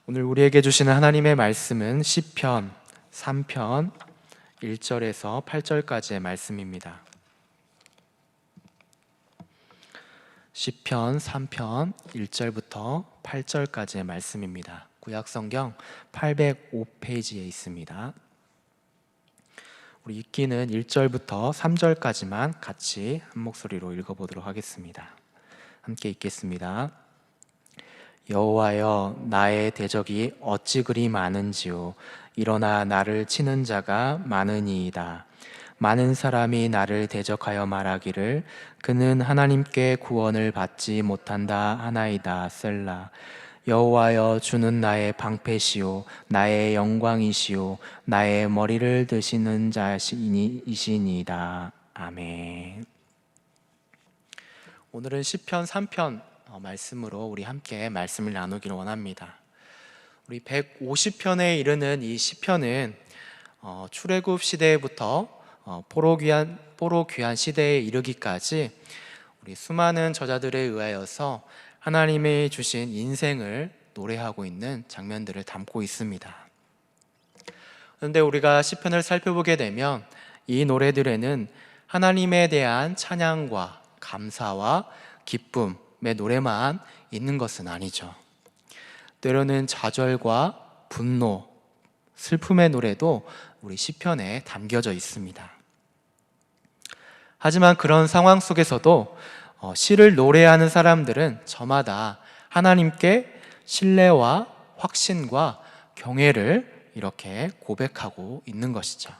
오늘 우리에게 주시는 하나님의 말씀은 시편 3편 1절에서 8절까지의 말씀입니다. 시편 3편 1절부터 8절까지의 말씀입니다. 구약성경 805페이지에 있습니다. 우리 읽기는 1절부터 3절까지만 같이 한 목소리로 읽어보도록 하겠습니다. 함께 읽겠습니다. 여호와여, 나의 대적이 어찌 그리 많은지요. 일어나 나를 치는 자가 많으니이다. 많은 사람이 나를 대적하여 말하기를 그는 하나님께 구원을 받지 못한다 하나이다. 셀라. 여호와여, 주는 나의 방패시오 나의 영광이시오 나의 머리를 드시는 자이시니이다. 아멘. 오늘은 시편 3편 말씀으로 우리 함께 말씀을 나누기를 원합니다. 우리 150편에 이르는 이 시편은 출애굽 시대부터 포로 귀환 시대에 이르기까지 우리 수많은 저자들에 의하여서 하나님이 주신 인생을 노래하고 있는 장면들을 담고 있습니다. 그런데 우리가 시편을 살펴보게 되면 이 노래들에는 하나님에 대한 찬양과 감사와 기쁨의 노래만 있는 것은 아니죠. 때로는 좌절과 분노, 슬픔의 노래도 우리 시편에 담겨져 있습니다. 하지만 그런 상황 속에서도 시를 노래하는 사람들은 저마다 하나님께 신뢰와 확신과 경외를 이렇게 고백하고 있는 것이죠.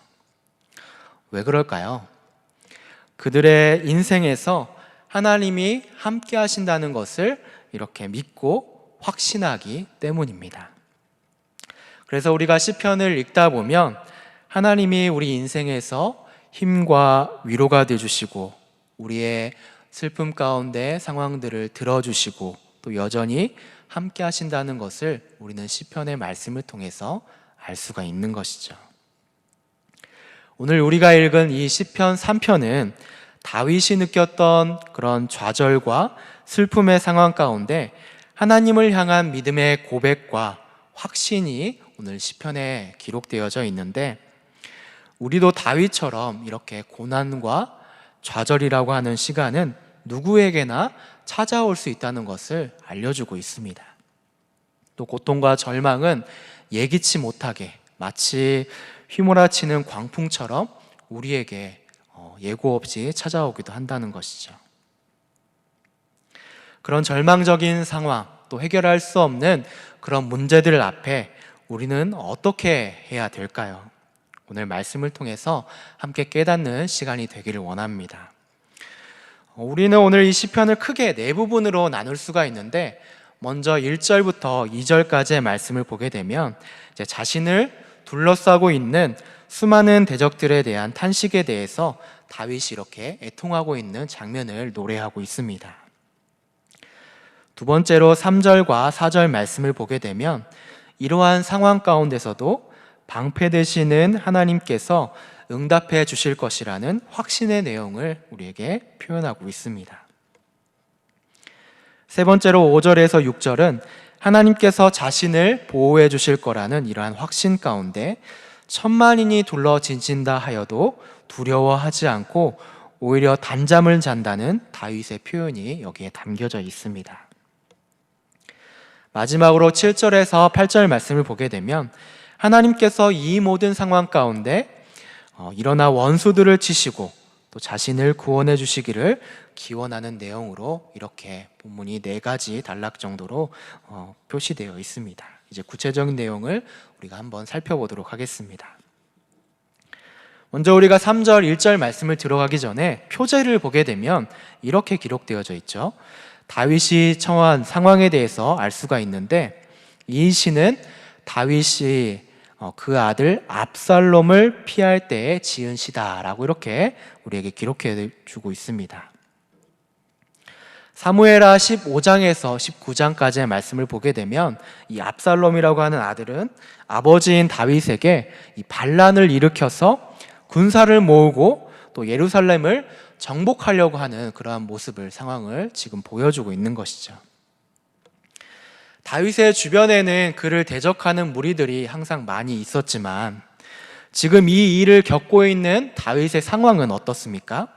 왜 그럴까요? 그들의 인생에서 하나님이 함께 하신다는 것을 이렇게 믿고 확신하기 때문입니다. 그래서 우리가 시편을 읽다 보면 하나님이 우리 인생에서 힘과 위로가 되어주시고 우리의 슬픔 가운데 상황들을 들어주시고 또 여전히 함께 하신다는 것을 우리는 시편의 말씀을 통해서 알 수가 있는 것이죠. 오늘 우리가 읽은 이 시편 3편은 다윗이 느꼈던 그런 좌절과 슬픔의 상황 가운데 하나님을 향한 믿음의 고백과 확신이 오늘 시편에 기록되어져 있는데, 우리도 다윗처럼 이렇게 고난과 좌절이라고 하는 시간은 누구에게나 찾아올 수 있다는 것을 알려주고 있습니다. 또 고통과 절망은 예기치 못하게 마치 휘몰아치는 광풍처럼 우리에게 예고 없이 찾아오기도 한다는 것이죠. 그런 절망적인 상황, 또 해결할 수 없는 그런 문제들 앞에 우리는 어떻게 해야 될까요? 오늘 말씀을 통해서 함께 깨닫는 시간이 되기를 원합니다. 우리는 오늘 이 시편을 크게 네 부분으로 나눌 수가 있는데, 먼저 1절부터 2절까지의 말씀을 보게 되면 이제 자신을 둘러싸고 있는 수많은 대적들에 대한 탄식에 대해서 다윗이 이렇게 애통하고 있는 장면을 노래하고 있습니다. 두 번째로 3절과 4절 말씀을 보게 되면 이러한 상황 가운데서도 방패 되시는 하나님께서 응답해 주실 것이라는 확신의 내용을 우리에게 표현하고 있습니다. 세 번째로 5절에서 6절은 하나님께서 자신을 보호해 주실 거라는 이러한 확신 가운데 천만인이 둘러 진친다 하여도 두려워하지 않고 오히려 단잠을 잔다는 다윗의 표현이 여기에 담겨져 있습니다. 마지막으로 7절에서 8절 말씀을 보게 되면 하나님께서 이 모든 상황 가운데 일어나 원수들을 치시고 또 자신을 구원해 주시기를 기원하는 내용으로 이렇게 본문이 4가지 단락 정도로 표시되어 있습니다. 이제 구체적인 내용을 우리가 한번 살펴보도록 하겠습니다. 먼저 우리가 3절, 1절 말씀을 들어가기 전에 표제를 보게 되면 이렇게 기록되어져 있죠. 다윗이 처한 상황에 대해서 알 수가 있는데, 이 시는 다윗이 그 아들 압살롬을 피할 때에 지은 시다라고 이렇게 우리에게 기록해 주고 있습니다. 사무엘하 15장에서 19장까지의 말씀을 보게 되면 이 압살롬이라고 하는 아들은 아버지인 다윗에게 이 반란을 일으켜서 군사를 모으고 또 예루살렘을 정복하려고 하는 그러한 모습을, 상황을 지금 보여주고 있는 것이죠. 다윗의 주변에는 그를 대적하는 무리들이 항상 많이 있었지만 지금 이 일을 겪고 있는 다윗의 상황은 어떻습니까?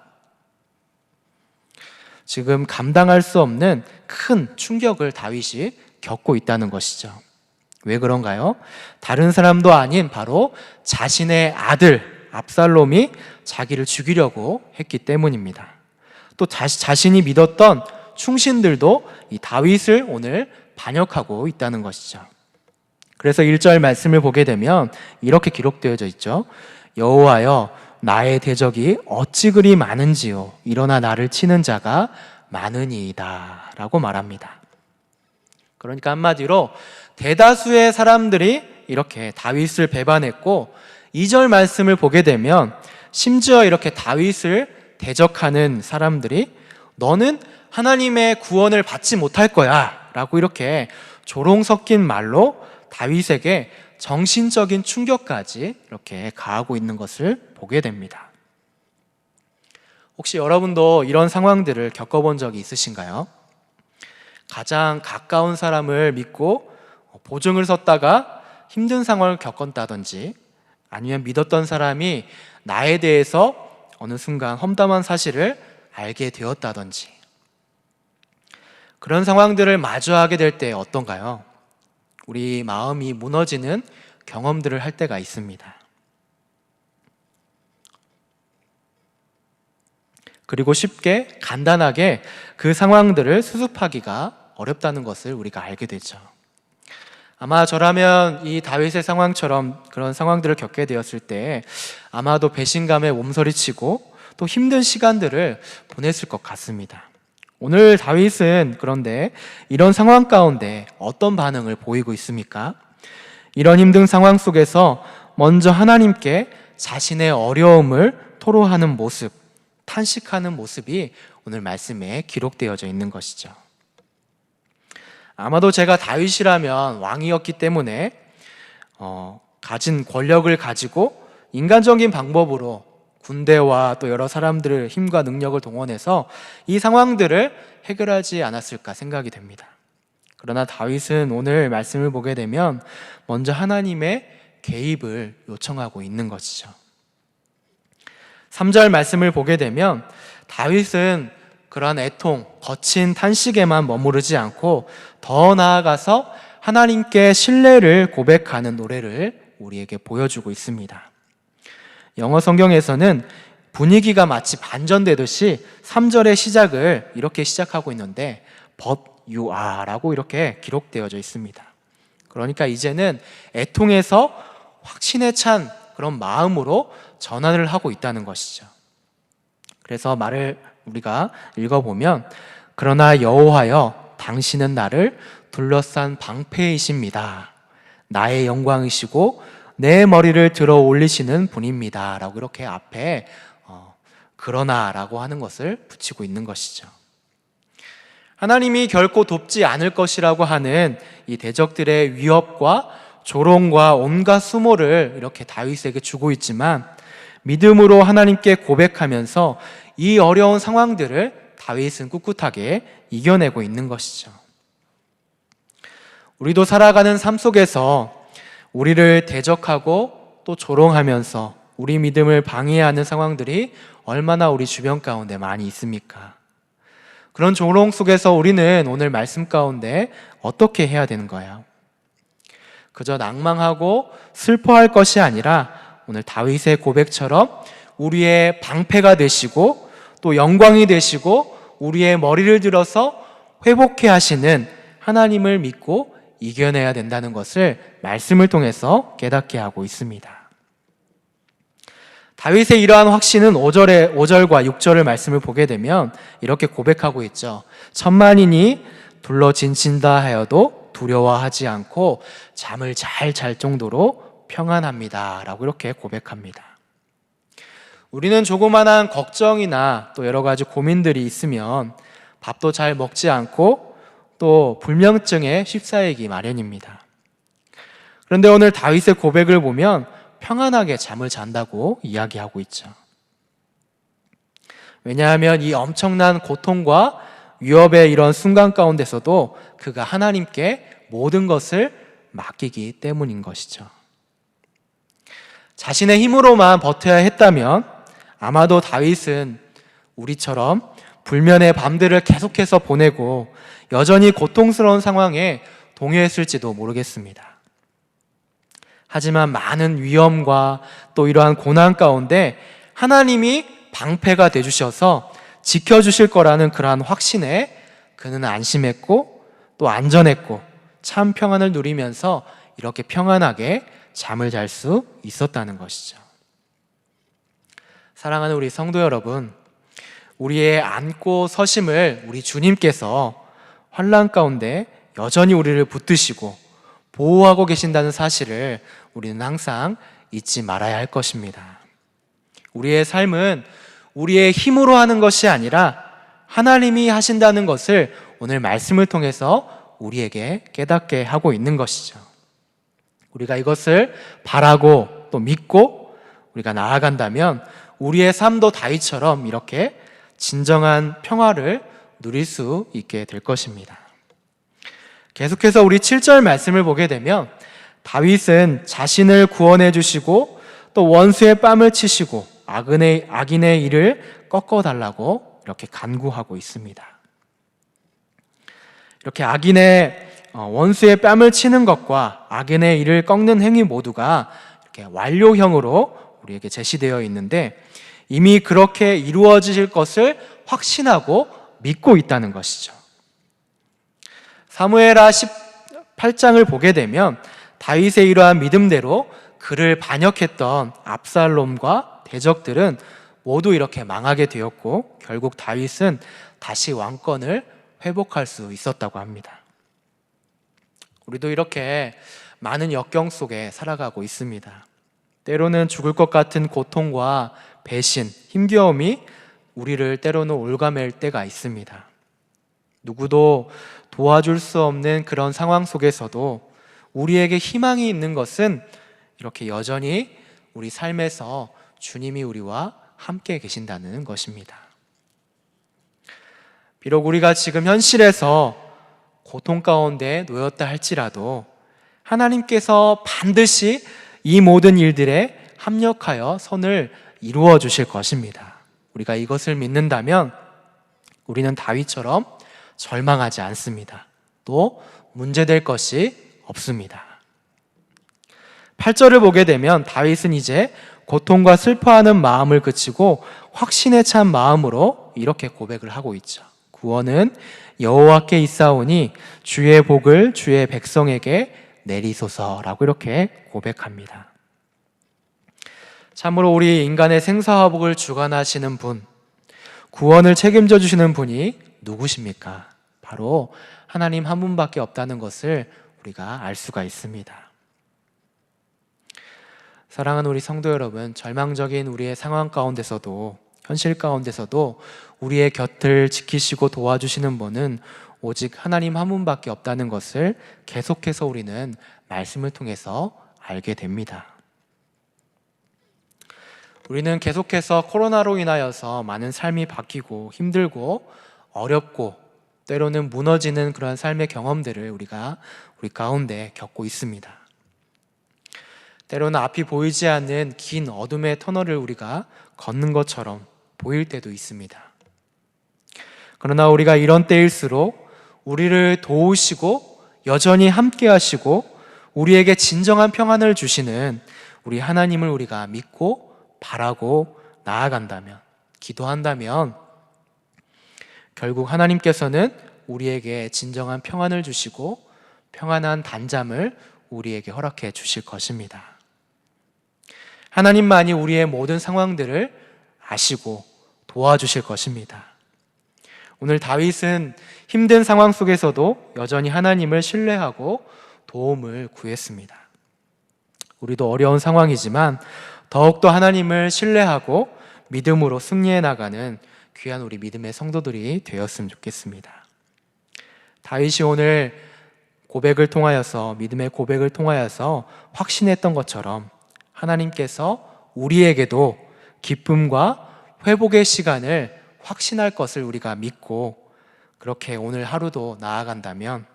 지금 감당할 수 없는 큰 충격을 다윗이 겪고 있다는 것이죠. 왜 그런가요? 다른 사람도 아닌 바로 자신의 아들 압살롬이 자기를 죽이려고 했기 때문입니다. 또 자신이 믿었던 충신들도 이 다윗을 오늘 반역하고 있다는 것이죠. 그래서 1절 말씀을 보게 되면 이렇게 기록되어져 있죠. 여호와여, 나의 대적이 어찌 그리 많은지요. 일어나 나를 치는 자가 많으니이다 라고 말합니다. 그러니까 한마디로 대다수의 사람들이 이렇게 다윗을 배반했고 2절 말씀을 보게 되면 심지어 이렇게 다윗을 대적하는 사람들이 너는 하나님의 구원을 받지 못할 거야 라고 이렇게 조롱 섞인 말로 다윗에게 정신적인 충격까지 이렇게 가하고 있는 것을 보게 됩니다. 혹시 여러분도 이런 상황들을 겪어본 적이 있으신가요? 가장 가까운 사람을 믿고 보증을 섰다가 힘든 상황을 겪었다든지 아니면 믿었던 사람이 나에 대해서 어느 순간 험담한 사실을 알게 되었다든지 그런 상황들을 마주하게 될 때 어떤가요? 우리 마음이 무너지는 경험들을 할 때가 있습니다. 그리고 쉽게 간단하게 그 상황들을 수습하기가 어렵다는 것을 우리가 알게 되죠. 아마 저라면 이 다윗의 상황처럼 그런 상황들을 겪게 되었을 때 아마도 배신감에 몸서리치고 또 힘든 시간들을 보냈을 것 같습니다. 오늘 다윗은 그런데 이런 상황 가운데 어떤 반응을 보이고 있습니까? 이런 힘든 상황 속에서 먼저 하나님께 자신의 어려움을 토로하는 모습, 탄식하는 모습이 오늘 말씀에 기록되어져 있는 것이죠. 아마도 제가 다윗이라면 왕이었기 때문에 가진 권력을 가지고 인간적인 방법으로 군대와 또 여러 사람들의 힘과 능력을 동원해서 이 상황들을 해결하지 않았을까 생각이 됩니다. 그러나 다윗은 오늘 말씀을 보게 되면 먼저 하나님의 개입을 요청하고 있는 것이죠. 3절 말씀을 보게 되면 다윗은 그러한 애통, 거친 탄식에만 머무르지 않고 더 나아가서 하나님께 신뢰를 고백하는 노래를 우리에게 보여주고 있습니다. 영어 성경에서는 분위기가 마치 반전되듯이 3절의 시작을 이렇게 시작하고 있는데 But you are 라고 이렇게 기록되어져 있습니다. 그러니까 이제는 애통에서 확신에 찬 그런 마음으로 전환을 하고 있다는 것이죠. 그래서 말을 우리가 읽어보면 그러나 여호와여 당신은 나를 둘러싼 방패이십니다. 나의 영광이시고 내 머리를 들어 올리시는 분입니다 라고 이렇게 앞에 그러나 라고 하는 것을 붙이고 있는 것이죠. 하나님이 결코 돕지 않을 것이라고 하는 이 대적들의 위협과 조롱과 온갖 수모를 이렇게 다윗에게 주고 있지만 믿음으로 하나님께 고백하면서 이 어려운 상황들을 다윗은 꿋꿋하게 이겨내고 있는 것이죠. 우리도 살아가는 삶 속에서 우리를 대적하고 또 조롱하면서 우리 믿음을 방해하는 상황들이 얼마나 우리 주변 가운데 많이 있습니까? 그런 조롱 속에서 우리는 오늘 말씀 가운데 어떻게 해야 되는 거예요? 그저 낭망하고 슬퍼할 것이 아니라 오늘 다윗의 고백처럼 우리의 방패가 되시고 또 영광이 되시고 우리의 머리를 들어서 회복해 하시는 하나님을 믿고 이겨내야 된다는 것을 말씀을 통해서 깨닫게 하고 있습니다. 다윗의 이러한 확신은 5절과 6절의 말씀을 보게 되면 이렇게 고백하고 있죠. 천만인이 둘러 진친다 하여도 두려워하지 않고 잠을 잘 잘 정도로 평안합니다 라고 이렇게 고백합니다. 우리는 조그만한 걱정이나 또 여러 가지 고민들이 있으면 밥도 잘 먹지 않고 또 불면증에 휩싸이기 마련입니다. 그런데 오늘 다윗의 고백을 보면 평안하게 잠을 잔다고 이야기하고 있죠. 왜냐하면 이 엄청난 고통과 위협의 이런 순간 가운데서도 그가 하나님께 모든 것을 맡기기 때문인 것이죠. 자신의 힘으로만 버텨야 했다면 아마도 다윗은 우리처럼 불면의 밤들을 계속해서 보내고 여전히 고통스러운 상황에 동요했을지도 모르겠습니다. 하지만 많은 위험과 또 이러한 고난 가운데 하나님이 방패가 되주셔서 지켜주실 거라는 그러한 확신에 그는 안심했고 또 안전했고 참 평안을 누리면서 이렇게 평안하게 잠을 잘 수 있었다는 것이죠. 사랑하는 우리 성도 여러분, 우리의 안고 서심을 우리 주님께서 환난 가운데 여전히 우리를 붙드시고 보호하고 계신다는 사실을 우리는 항상 잊지 말아야 할 것입니다. 우리의 삶은 우리의 힘으로 하는 것이 아니라 하나님이 하신다는 것을 오늘 말씀을 통해서 우리에게 깨닫게 하고 있는 것이죠. 우리가 이것을 바라고 또 믿고 우리가 나아간다면 우리의 삶도 다윗처럼 이렇게 진정한 평화를 누릴 수 있게 될 것입니다. 계속해서 우리 7절 말씀을 보게 되면 다윗은 자신을 구원해 주시고 또 원수의 뺨을 치시고 악인의 일을 꺾어달라고 이렇게 간구하고 있습니다. 이렇게 악인의 원수의 뺨을 치는 것과 악인의 일을 꺾는 행위 모두가 이렇게 완료형으로 우리에게 제시되어 있는데 이미 그렇게 이루어질 것을 확신하고 믿고 있다는 것이죠. 사무엘하 18장을 보게 되면 다윗의 이러한 믿음대로 그를 반역했던 압살롬과 대적들은 모두 이렇게 망하게 되었고 결국 다윗은 다시 왕권을 회복할 수 있었다고 합니다. 우리도 이렇게 많은 역경 속에 살아가고 있습니다. 때로는 죽을 것 같은 고통과 배신, 힘겨움이 우리를 때로는 올가맬 때가 있습니다. 누구도 도와줄 수 없는 그런 상황 속에서도 우리에게 희망이 있는 것은 이렇게 여전히 우리 삶에서 주님이 우리와 함께 계신다는 것입니다. 비록 우리가 지금 현실에서 고통 가운데 놓였다 할지라도 하나님께서 반드시 이 모든 일들에 합력하여 선을 이루어 주실 것입니다. 우리가 이것을 믿는다면 우리는 다윗처럼 절망하지 않습니다. 또 문제될 것이 없습니다. 8절을 보게 되면 다윗은 이제 고통과 슬퍼하는 마음을 그치고 확신에 찬 마음으로 이렇게 고백을 하고 있죠. 구원은 여호와께 있사오니 주의 복을 주의 백성에게 내리소서라고 이렇게 고백합니다. 참으로 우리 인간의 생사화복을 주관하시는 분, 구원을 책임져 주시는 분이 누구십니까? 바로 하나님 한 분밖에 없다는 것을 우리가 알 수가 있습니다. 사랑하는 우리 성도 여러분, 절망적인 우리의 상황 가운데서도 현실 가운데서도 우리의 곁을 지키시고 도와주시는 분은 오직 하나님 한 분밖에 없다는 것을 계속해서 우리는 말씀을 통해서 알게 됩니다. 우리는 계속해서 코로나로 인하여서 많은 삶이 바뀌고 힘들고 어렵고 때로는 무너지는 그런 삶의 경험들을 우리가 우리 가운데 겪고 있습니다. 때로는 앞이 보이지 않는 긴 어둠의 터널을 우리가 걷는 것처럼 보일 때도 있습니다. 그러나 우리가 이런 때일수록 우리를 도우시고 여전히 함께 하시고 우리에게 진정한 평안을 주시는 우리 하나님을 우리가 믿고 바라고 나아간다면, 기도한다면 결국 하나님께서는 우리에게 진정한 평안을 주시고 평안한 단잠을 우리에게 허락해 주실 것입니다. 하나님만이 우리의 모든 상황들을 아시고 도와주실 것입니다. 오늘 다윗은 힘든 상황 속에서도 여전히 하나님을 신뢰하고 도움을 구했습니다. 우리도 어려운 상황이지만 더욱더 하나님을 신뢰하고 믿음으로 승리해 나가는 귀한 우리 믿음의 성도들이 되었으면 좋겠습니다. 다윗이 오늘 고백을 통하여서, 믿음의 고백을 통하여서 확신했던 것처럼 하나님께서 우리에게도 기쁨과 회복의 시간을 확신할 것을 우리가 믿고 그렇게 오늘 하루도 나아간다면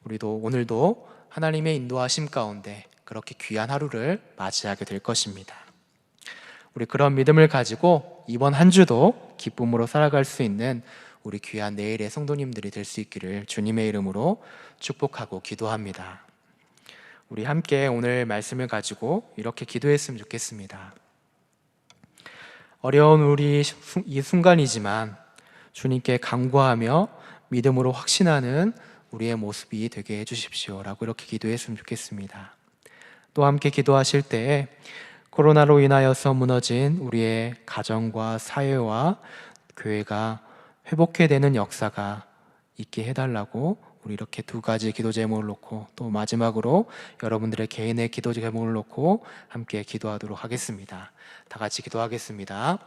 우리도 오늘도 하나님의 인도하심 가운데 그렇게 귀한 하루를 맞이하게 될 것입니다. 우리 그런 믿음을 가지고 이번 한 주도 기쁨으로 살아갈 수 있는 우리 귀한 내일의 성도님들이 될 수 있기를 주님의 이름으로 축복하고 기도합니다. 우리 함께 오늘 말씀을 가지고 이렇게 기도했으면 좋겠습니다. 어려운 우리 이 순간이지만 주님께 간구하며 믿음으로 확신하는 우리의 모습이 되게 해주십시오 라고 이렇게 기도했으면 좋겠습니다. 또 함께 기도하실 때에 코로나로 인하여서 무너진 우리의 가정과 사회와 교회가 회복해되는 역사가 있게 해달라고 우리 이렇게 두 가지 기도 제목을 놓고 또 마지막으로 여러분들의 개인의 기도 제목을 놓고 함께 기도하도록 하겠습니다. 다 같이 기도하겠습니다.